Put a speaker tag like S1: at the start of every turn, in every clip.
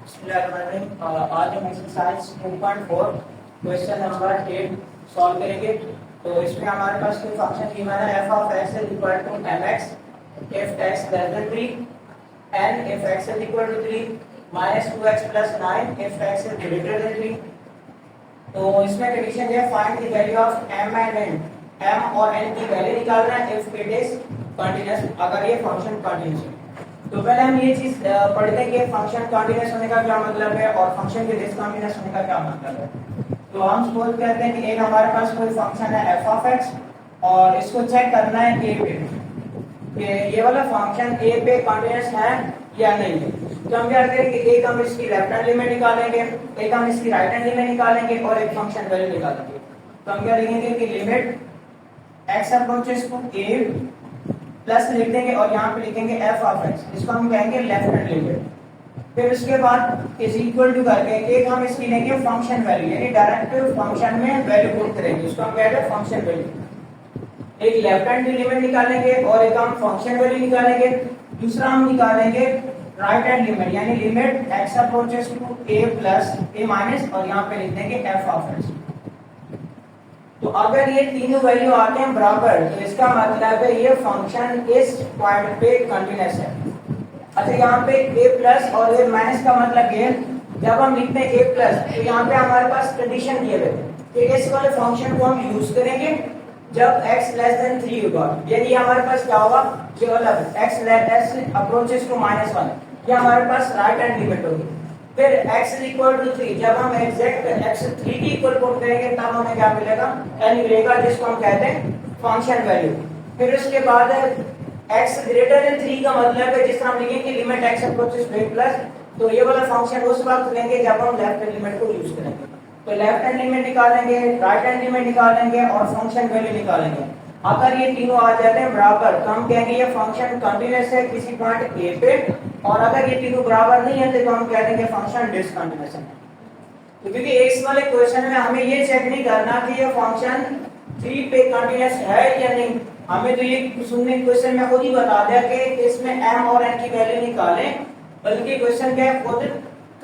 S1: आज हम exercise 2.4 question number 8 solve करेंगे। तो इसमें हमारे पास कोई फंक्शन गिवन है f of x is equal to mx if x less than 3 and if x is equal to 3 minus 2x plus 9 if x is greater than 3। तो इसमें condition है find the value of m and n। m और n की value निकालना है if it is continuous, अगर ये function continuous है। तो पहले हम ये चीज पढ़ते हैं कि फंक्शन कंटीन्यूअस होने का क्या मतलब है और फंक्शन के डिसकंटीन्यूअस होने का क्या मतलब है। तो हम सपोज करते हैं कि एक हमारे पास कोई फंक्शन है f of x और इसको चेक करना है a पे कि ये वाला फंक्शन a पे कंटीन्यूअस है या नहीं है। तो हम क्या करेंगे कि एक हम इसकी लेफ्ट हैंड लिमिट निकालेंगे, एक हम इसकी राइट हैंड लिमिट निकालेंगे और एक फंक्शन वैल्यू निकालेंगे। तो हम क्या लिखेंगे कि limit x approaches to a plus लिख देंगे और यहाँ पे लिखेंगे f ऑफ x, इसको हम कहेंगे लेफ्ट हैंड लिमिट। फिर उसके बाद इज इक्वल टू करके एक हम इसकी लेंगे फंक्शन वैल्यू, यानी डायरेक्ट फंक्शन में वैल्यू पुट करेंगे, इसको हम कहते हैं फंक्शन वैल्यू। एक लेफ्ट हैंड लिमिट निकालेंगे और एक हम फंक्शन वैल्यू निकालेंगे। दूसरा हम निकालेंगे राइट हैंड लिमिट, यानी limit x approaches to a plus a minus और यहाँ पे लिख देंगे f ऑफ x। तो अगर ये तीनों वैल्यू आते हैं बराबर तो इसका मतलब है ये फंक्शन इस पॉइंट पे कंटीन्यूअस है। अच्छा, यहाँ पे a प्लस और a माइनस का मतलब ये जब हम लिखते हैं a प्लस तो यहाँ पे हमारे पास कंडीशन दिए हुए कि इस वाले फंक्शन को हम यूज करेंगे जब x लेस देन 3 होगा, यानी हमारे पास क्या होगा ये वाला x अप्रोचेस टू -1, ये हमारे पास राइट हैंड लिमिट होगी। फिर x is equal to 3, जब हम एग्जैक्ट x 3 की इक्वल पुट करेंगे तब हमें क्या मिलेगा, n मिलेगा, जिसको हम कहते हैं फंक्शन वैल्यू। फिर उसके बाद x ग्रेटर देन 3 का मतलब है जिस तरह हम लिखेंगे limit x approaches to a plus, तो ये वाला फंक्शन उस वक्त लेंगे जब हम लेफ्ट हैंड लिमिट को यूज करेंगे। तो लेफ्ट हैंड लिमिट निकालेंगे, राइट हैंड लिमिट निकालेंगे और फंक्शन वैल्यू निकालेंगे। अगर ये तीनों आ जाते हैं बराबर तो हम कहेंगे ये फंक्शन कंटीन्यूअस है किसी पॉइंट a पे, और अगर ये तीनों बराबर नहीं है तो हम कह देंगे फंक्शन डिसकंटीन्यूअस है। तो क्योंकि इस वाले क्वेश्चन में हमें ये चेक नहीं करना कि ये फंक्शन 3 पे कंटीन्यूअस है या नहीं, हमें तो ये सुनने क्वेश्चन में खुद ही बता दिया कि इसमें m और n की वैल्यू निकालें, बल्कि क्वेश्चन क्या है खुद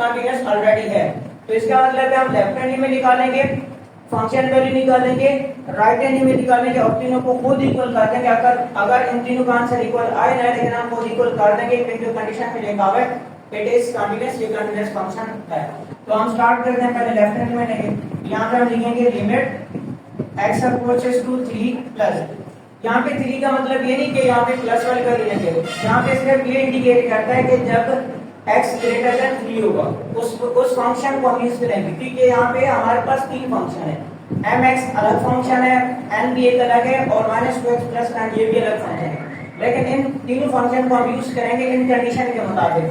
S1: कंटीन्यूअस ऑलरेडी है। तो इसका मतलब है हम लेफ्ट हैंड में निकालेंगे, फंक्शन वैल्यू निकालेंगे, राइट हैंड में निकालेंगे और तीनों को खुद इक्वल कर देंगे। अगर इन तीनों का आंसर इक्वल आए ना, लेकिन हम खुद इक्वल कर देंगे क्योंकि कंडीशन में लिखा हुआ है इट इज कंटीन्यूअस, ये कंटीन्यूअस फंक्शन है। तो हम स्टार्ट करते हैं पहले लेफ्ट हैंड में लेंगे, यहां पे हम लिखेंगे limit x approaches to 3 plus, यहां पे 3 का मतलब ये नहीं कि यहां पे प्लस वाली कर लेंगे, यहां पे सिर्फ ये इंडिकेट करता है कि जब x ग्रेटर देन 3 होगा उस फंक्शन को हम यूज करेंगे, क्योंकि यहाँ पे हमारे पास तीन फंक्शन है, mx अलग फंक्शन है, n भी एक अलग है और -2x प्लस 9 ये भी अलग फंक्शन है। लेकिन इन तीनों फंक्शन को हम यूज करेंगे इन कंडीशन के मुताबिक।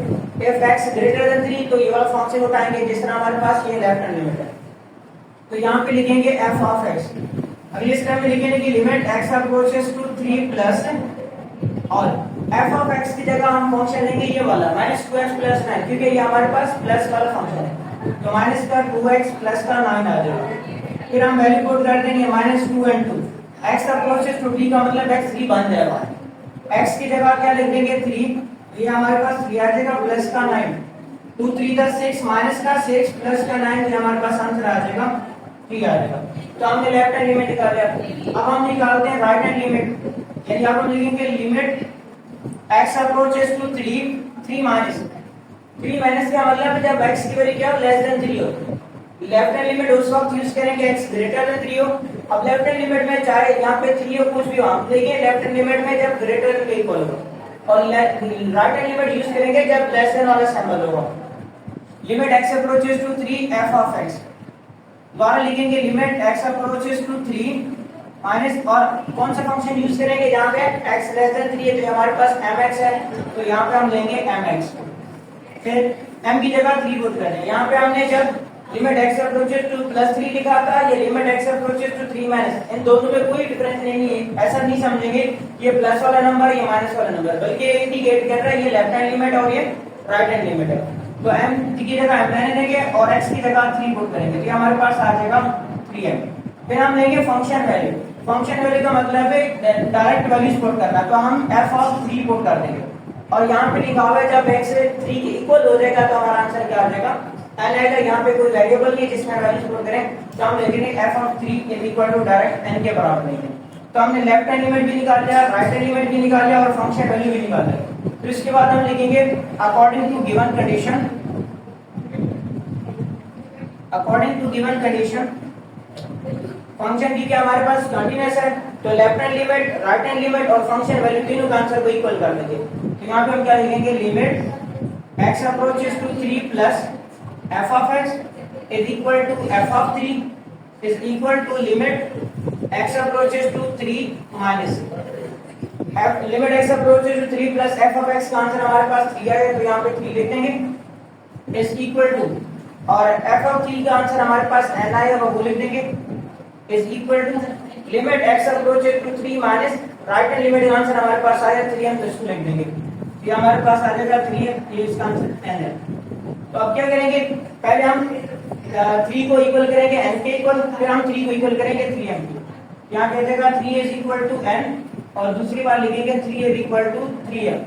S1: if x ग्रेटर देन 3 तो ये वाला फंक्शन उठाएंगे जिस तरह हमारे पास ये लेफ्ट हैंड लिमिट है, तो यहाँ पे लिखेंगे f ऑफ x। अगले स्टेप में लिखेंगे कि limit x approaches to 3 plus और f ऑफ x की जगह हम फंक्शन लेंगे ये वाला -2x प्लस 9, क्योंकि ये हमारे पास प्लस वाला फंक्शन है, तो माइनस का 2x प्लस का 9 आ जाएगा। फिर हम वैल्यू पुट कर देंगे -2 and 2, x अप्रोचेस टू 3 का मतलब x 3 बन जाएगा, x की जगह क्या लिख देंगे 3, ये हमारे पास 3 आ जाएगा प्लस का 9, 2 3 का 6 माइनस का 6 प्लस का 9, ये हमारे पास आंसर आ जाएगा 3 आ जाएगा। तो हमने लेफ्ट हैंड लिमिट निकाल लिया। अब हम निकालते हैं राइट हैंड लिमिट, यानी आप हम लिखेंगे limit x approaches to 3 minus का मतलब जब x की वैल्यू क्या लेस देन 3 हो, लेफ्ट हैंड लिमिट उस वक्त यूज करेंगे x ग्रेटर देन 3 हो। अब लेफ्ट हैंड लिमिट में चाहे यहाँ पे 3 हो कुछ भी हो, हम देखिए लेफ्ट हैंड लिमिट में जब ग्रेटर देन इक्वल हो, और राइट हैंड लिमिट यूज करेंगे जब लेस देन वाला सिंबल होगा। Limit x approaches to 3 f of x, दोबारा लिखेंगे limit x approaches to 3 minus, और कौन सा फंक्शन यूज करेंगे यहाँ पे x लेस देन 3 है तो हमारे पास mx है, तो यहाँ पे हम लेंगे mx। फिर m की जगह 3 पुट करें, यहाँ पे हमने जब लिमिट x अप्रोचेस टू +3 लिखा था, ये limit x approaches to 3 minus, इन दोनों में कोई डिफरेंस नहीं है, ऐसा नहीं समझेंगे ये प्लस वाला नंबर ये माइनस वाला नंबर, बल्कि ये इंडिकेट कर रहा है ये लेफ्ट हैंड लिमिट और ये राइट हैंड लिमिट है। तो m की जगह m रहने देंगे और x की जगह 3 पुट करेंगे, तो हमारे पास आ जाएगा 3m। फिर हम लेंगे फंक्शन वैल्यू, फंक्शन वैल्यू का मतलब है डायरेक्ट वैल्यूज पुट करना, तो हम f ऑफ 3 पुट कर देंगे और यहाँ पे लिखा हुआ है जब x 3 के इक्वल हो जाएगा तो हमारा आंसर क्या आ जाएगा n आएगा। यहाँ पे कोई वेरिएबल नहीं जिसमें वैल्यू स्टोर करें तो हम लिखेंगे f of 3 is equal to direct n के बराबर नहीं है। तो हमने लेफ्ट हैंड लिमिट भी निकाल लिया, राइट हैंड लिमिट भी निकाल लिया और फंक्शन वैल्यू भी निकाल लिया। तो इसके बाद हम लिखेंगे according to given condition, according to given condition function की क्या हमारे पास कंटीन्यूअस है तो left hand limit, right hand limit और फंक्शन वैल्यू तीनों का आंसर को इक्वल कर देंगे। तो यहाँ पे हम क्या लिखेंगे limit x approaches to 3 plus f of x is equal to f of 3 is equal to limit x approaches to 3 minus f limit x approaches to 3 plus f of x का answer हमारे पास 3 है तो यहाँ पे 3 लिख देंगे is equal to और f of 3 का आंसर हमारे पास n आया वो लिख देंगे is equal to limit x approaches to 3 minus right hand limit का आंसर हमारे पास आया 3 हम तो इसको लिख देंगे। ये हमारे पास आ जाएगा 3 है, ये इसका आंसर n है। तो अब क्या करेंगे पहले हम 3 को इक्वल करेंगे n के इक्वल, फिर हम 3 को इक्वल करेंगे 3m के। यहाँ कह देगा 3 इज इक्वल टू n और दूसरी बार लिखेंगे 3 इज इक्वल टू 3m।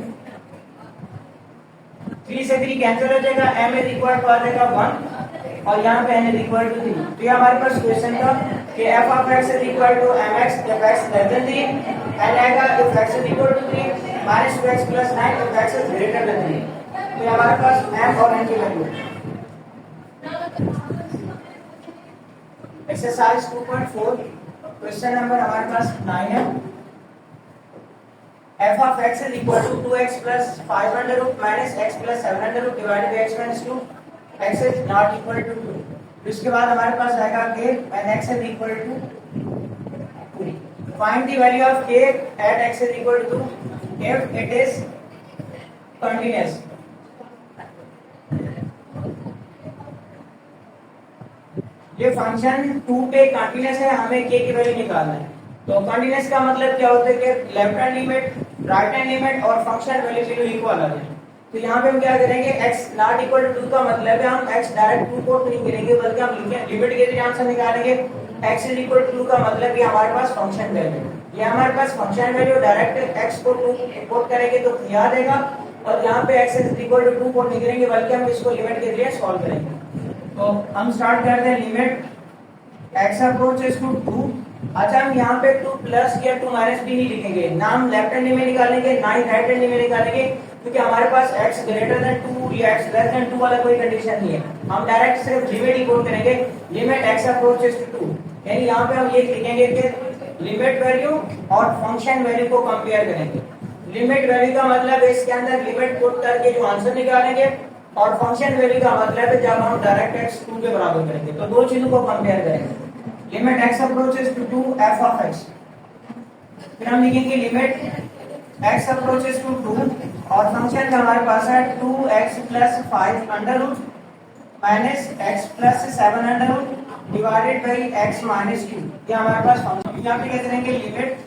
S1: 3 से 3 कैंसिल हो जाएगा, m इज इक्वल टू आ जाएगा 1 और यहाँ पे n इज इक्वल टू 3। तो ये हमारे पास क्वेश्चन था कि f of x is equal to mx if x less than 3, n आएगा if x is equal to 3 minus 2x plus 9 if x is greater than 3। तो हमारे पास m और n की वैल्यू एक्सरसाइज 2.4 क्वेश्चन नंबर हमारे पास 9 है। f of x is equal to 2x plus 5 under root minus x plus 7 under root divided by x minus 2, x is not equal to 2। इसके बाद हमारे पास आएगा k when x is equal to 2। Find the value of k at x is equal to 2 if it is continuous। ये function 2 पे continuous है, हमें k की value निकालना है। तो कंटीन्यूअस का मतलब क्या होता है कि left hand limit, right hand limit और फंक्शन वैल्यू तीनों इक्वल आ जाए। तो यहाँ पे हम क्या करेंगे x नॉट इक्वल टू 2 का मतलब है हम x डायरेक्ट 2 को नहीं करेंगे बल्कि हम लिमिट के जरिए आंसर निकालेंगे। x इज इक्वल टू 2 का मतलब ये हमारे पास फंक्शन वैल्यू, ये हमारे पास फंक्शन वैल्यू डायरेक्ट x को 2 इंपोर्ट करेंगे तो याद आएगा और यहाँ पे x इज इक्वल टू 2 को नहीं करेंगे बल्कि हम इसको लिमिट के जरिए सॉल्व करेंगे। तो हम स्टार्ट करते हैं लिमिट x अप्रोचेस टू 2। अच्छा हम यहाँ पे 2 प्लस या 2 माइनस भी नहीं लिखेंगे, ना हम लेफ्ट हैंड में निकालेंगे ना ही राइट हैंड में निकालेंगे क्योंकि हमारे पास x ग्रेटर देन 2 या x लेस देन 2 वाला कोई कंडीशन नहीं है। हम डायरेक्ट सिर्फ लिमिट इक्वल करेंगे लिमिट x अप्रोचेस टू 2, यानी यहाँ पे हम ये लिखेंगे कि लिमिट वैल्यू और फंक्शन वैल्यू को कंपेयर करेंगे। लिमिट वैल्यू का मतलब है इसके अंदर लिमिट पुट करके जो आंसर निकालेंगे और फंक्शन वैल्यू का मतलब है जब हम डायरेक्ट x 2 के बराबर करेंगे तो दो चीजों को कंपेयर करेंगे। Limit x approaches to 2 f of x, फिर हम लिखेंगे लिमिट x अप्रोचेस टू 2 और फंक्शन का हमारे पास है 2x plus 5 under root minus x plus 7 under root divided by x minus 2। ये हमारे पास फंक्शन, यहाँ पे क्या करेंगे limit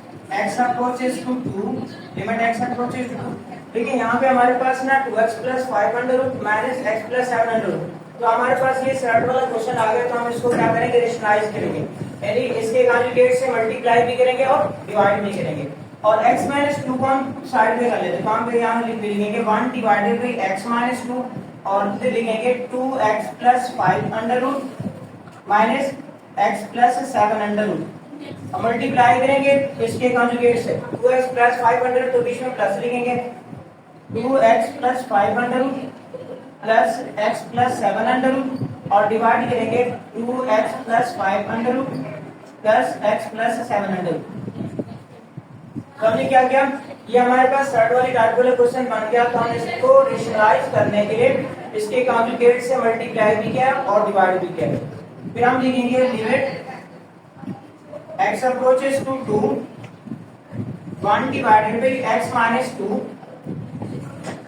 S1: x approaches to 2, limit x approaches to 2। देखिए यहाँ पे हमारे पास ना 2x plus 5 under root minus x plus 7 under root, तो हमारे पास ये सर्ट वाला क्वेश्चन आ गया तो हम इसको क्या करेंगे रेशनलाइज करेंगे, यानी इसके कॉन्जुगेट से मल्टीप्लाई भी करेंगे और डिवाइड भी करेंगे। और x minus 2 को हम साइड में कर लेते हैं तो हम यहाँ लिखेंगे 1 डिवाइडेड बाई x minus 2 और फिर लिखेंगे 2x plus 5 under root minus x plus 7 under root और मल्टीप्लाई करेंगे इसके कॉन्जुगेट से 2x plus 5 अंडर रूट तो बीच में प्लस लिखेंगे 2x plus 5 under root plus x plus 7 under root और डिवाइड करेंगे 2x plus 5 under root plus x plus 7 under root. तो हमने क्या किया, ये हमारे पास थर्ड वाली टाइप वाला क्वेश्चन बन गया तो हमने इसको रेशनलाइज करने के लिए इसके कॉन्जुगेट से मल्टीप्लाई भी किया और डिवाइड भी किया। फिर हम लिखेंगे limit x approaches to 2 1 divided by x minus 2,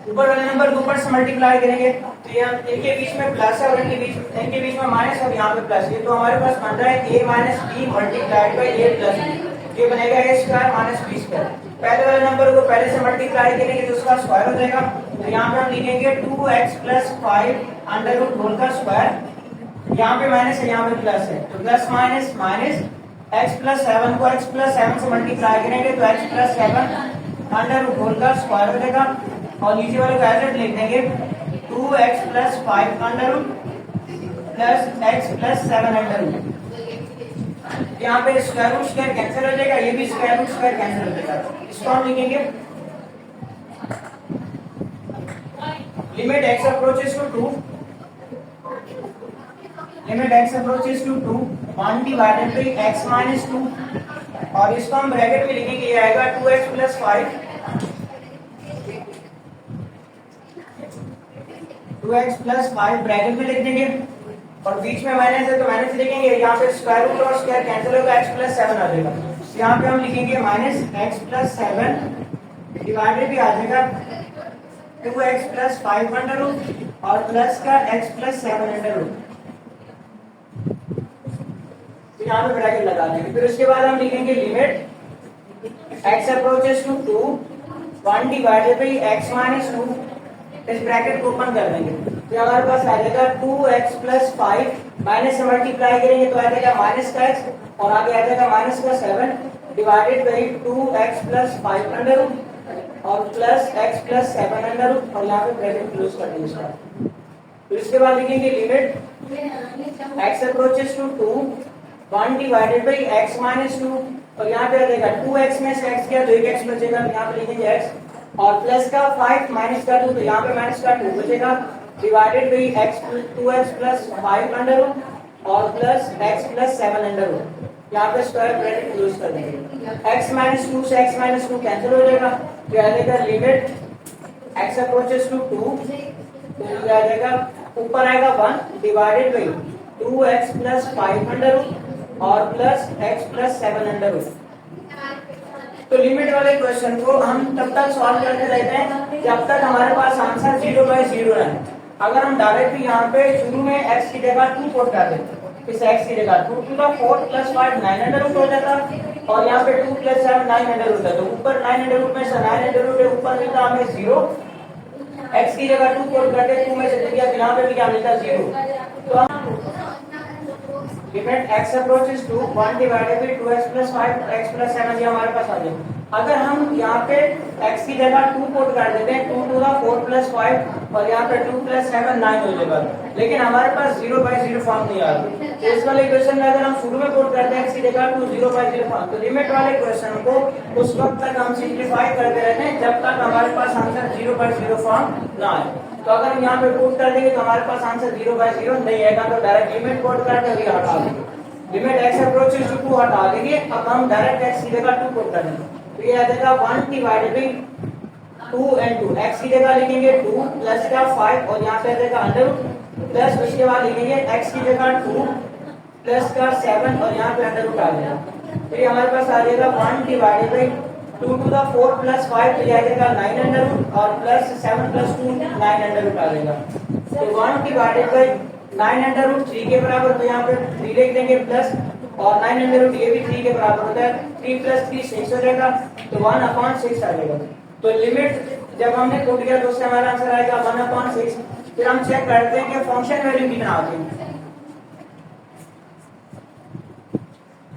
S1: ऊपर वाले नंबर को ऊपर से मल्टीप्लाई करेंगे तो यहाँ इनके बीच में प्लस है और इनके बीच में माइनस और यहाँ पे प्लस है तो हमारे पास बन रहा है a minus b multiplied by a plus b, ये बनेगा a square minus b square. पहले वाले नंबर को पहले से मल्टीप्लाई करेंगे तो उसका स्क्वायर हो जाएगा तो यहाँ पे हम लिखेंगे 2x plus 5 under root whole का स्क्वायर, यहाँ पे माइनस है यहाँ पे प्लस है तो plus minus minus x plus 7 को x plus 7 से मल्टीप्लाई करेंगे तो x plus 7 under root whole का स्क्वायर हो जाएगा और नीचे वाले को एज इट लिख देंगे 2x plus 5 under root plus x plus 7 under root. यहाँ पे स्क्वायर रूट स्क्वायर कैंसिल हो जाएगा, ये भी स्क्वायर रूट स्क्वायर कैंसिल हो जाएगा। इसको हम लिखेंगे limit x approaches to 2, limit x approaches to 2 1 divided by x minus 2, और इसको हम ब्रैकेट में लिखेंगे, ये आएगा 2x plus 5, 2x plus 5 bracket में लिख देंगे, और बीच में माइनस है तो माइनस लिखेंगे, यहाँ पे स्क्वायर रूट और स्क्वायर कैंसिल होगा, x प्लस 7 आ जाएगा। यहाँ पे हम लिखेंगे माइनस x प्लस 7 डिवाइडेड भी आ जाएगा 2x प्लस 5 अंडर रूट और प्लस का x प्लस 7 अंडर रूट। तो यहाँ पे ब्रैकेट लगा देंगे। फिर उसके बाद हम लिखेंगे limit x approaches to 2 1 divided by x minus 2, इस ब्रैकेट को ओपन कर देंगे, तो हमारे पास आ जाएगा 2x प्लस 5 माइनस से मल्टीप्लाई करेंगे तो आ जाएगा माइनस का x और आगे आ जाएगा माइनस का 7 divided by 2x plus 5 under root और plus x plus 7 under root, और यहाँ पे ब्रैकेट क्लोज कर देंगे इसका। फिर इसके बाद लिखेंगे limit x approaches to 2 1 divided by x minus 2, और यहाँ पे आ जाएगा 2x में से x किया तो 1x बचेगा, यहाँ पे लिखेंगे x और प्लस का 5 माइनस का 2 तो यहाँ पे माइनस का 2 बचेगा, divided by x 2x plus 5 under root और plus x plus 7 under root, यहाँ पे स्क्वायर ब्रैकेट क्लोज कर देंगे। x माइनस 2 से x माइनस 2 कैंसिल हो जाएगा, तो आ जाएगा लिमिट x अप्रोचेस टू 2, तो आ जाएगा ऊपर आएगा 1 divided by 2x plus 5 under root और plus x plus 7 under root. तो लिमिट वाले क्वेश्चन को हम तब तक सॉल्व करते रहते हैं जब तक हमारे पास आंसर 0/0 है। अगर हम डायरेक्टली यहाँ पे शुरू में x की जगह 2 पुट कर देते, इस x की जगह 2 to the 4 plus 5 9 under root हो जाता, और यहाँ पे 2 प्लस 7 9 अंडर रूट है, तो ऊपर 9 अंडर रूट में से 9 अंडर रूट है, ऊपर मिलता हमें 0, x की जगह 2 पुट करके 2 में से दिया, यहाँ पे भी क्या मिलता 0। तो हम limit x approaches to 1 divided by 2x plus 5 x plus 7 ये हमारे पास आ जाएगा। अगर हम यहाँ पे x की जगह 2 पुट कर देते हैं 2 to the 4 प्लस 5 और यहाँ पे 2 प्लस 7 9 हो जाएगा, लेकिन हमारे पास 0/0 फॉर्म नहीं आ रहा। तो इस वाले क्वेश्चन में अगर हम शुरू में पुट करते हैं x की जगह 2 0/0 फॉर्म, तो लिमिट वाले क्वेश्चन को उस वक्त तक हम सिंप्लीफाई करते रहते हैं जब तक हमारे पास आंसर 0/0 फॉर्म ना आए। तो अगर हम यहाँ पे पुट कर देंगे तो हमारे पास आंसर 0/0 नहीं आएगा, तो डायरेक्ट लिमिट पुट करके भी हटा देंगे, लिमिट x अप्रोचेस टू 2 हटा देंगे। अब हम डायरेक्ट x की जगह 2 पुट कर देंगे, तो ये आ जाएगा 1 डिवाइडेड बाई 2 and 2, x की जगह लिखेंगे 2 प्लस का 5 और यहाँ पे आ जाएगा अंडर रूट, प्लस उसके बाद लिखेंगे x की जगह 2 प्लस का 7 और यहाँ पे अंडर रूट आ जाएगा, तो ये हमारे पास आ जाएगा 1 divided by 2 to the 4 plus 5 तो ये आ जाएगा 9 अंडर रूट और प्लस 7 प्लस 2 9 अंडर रूट आ जाएगा, तो 1 डिवाइडेड बाई 9 अंडर रूट 3 के बराबर, तो यहाँ पे 3 लिख देंगे प्लस और 9 अंडर रूट ये भी 3 के बराबर होता है, 3 प्लस 3 6 हो जाएगा, तो 1/6 आ जाएगा। तो लिमिट जब हमने पुट किया तो उससे हमारा आंसर आएगा 1/6। फिर हम चेक करते हैं कि फंक्शन वैल्यू कितना आती है,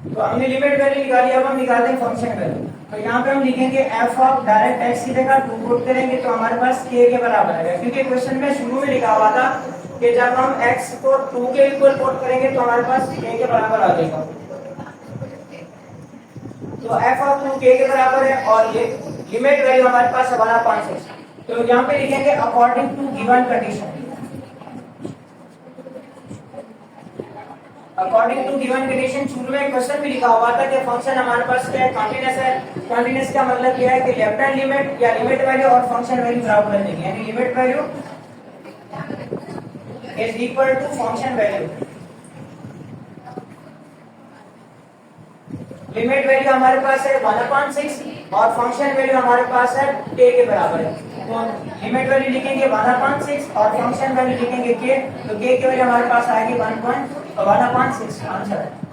S1: तो हमने लिमिट वैल्यू निकाली, अब हम निकालते हैं फंक्शन वैल्यू। तो यहाँ पे हम लिखेंगे f ऑफ डायरेक्ट x की जगह 2 पुट करेंगे तो हमारे पास k के बराबर है, क्योंकि क्वेश्चन में शुरू में लिखा हुआ था कि जब हम x को 2 के इक्वल पुट करेंगे तो हमारे पास k के बराबर आ जाएगा, तो f ऑफ 2 k के बराबर है और ये लिमिट वैल्यू हमारे पास है 1/6। तो यहाँ पे लिखेंगे according to given condition, according to given condition शुरू में क्वेश्चन भी लिखा हुआ था कि फंक्शन हमारे पास क्या है, कंटीन्यूअस है। कंटीन्यूअस का मतलब क्या है कि लेफ्ट हैंड लिमिट या लिमिट वैल्यू और फंक्शन वैल्यू बराबर रहेंगे, यानी limit value is equal to function value. Limit value हमारे पास है 1/6 और फंक्शन वैल्यू हमारे पास है k के बराबर है, तो लिमिट वैल्यू लिखेंगे 1/6 और फंक्शन वैल्यू लिखेंगे k, तो k की वैल्यू हमारे पास आएगी 1/6 आंसर है।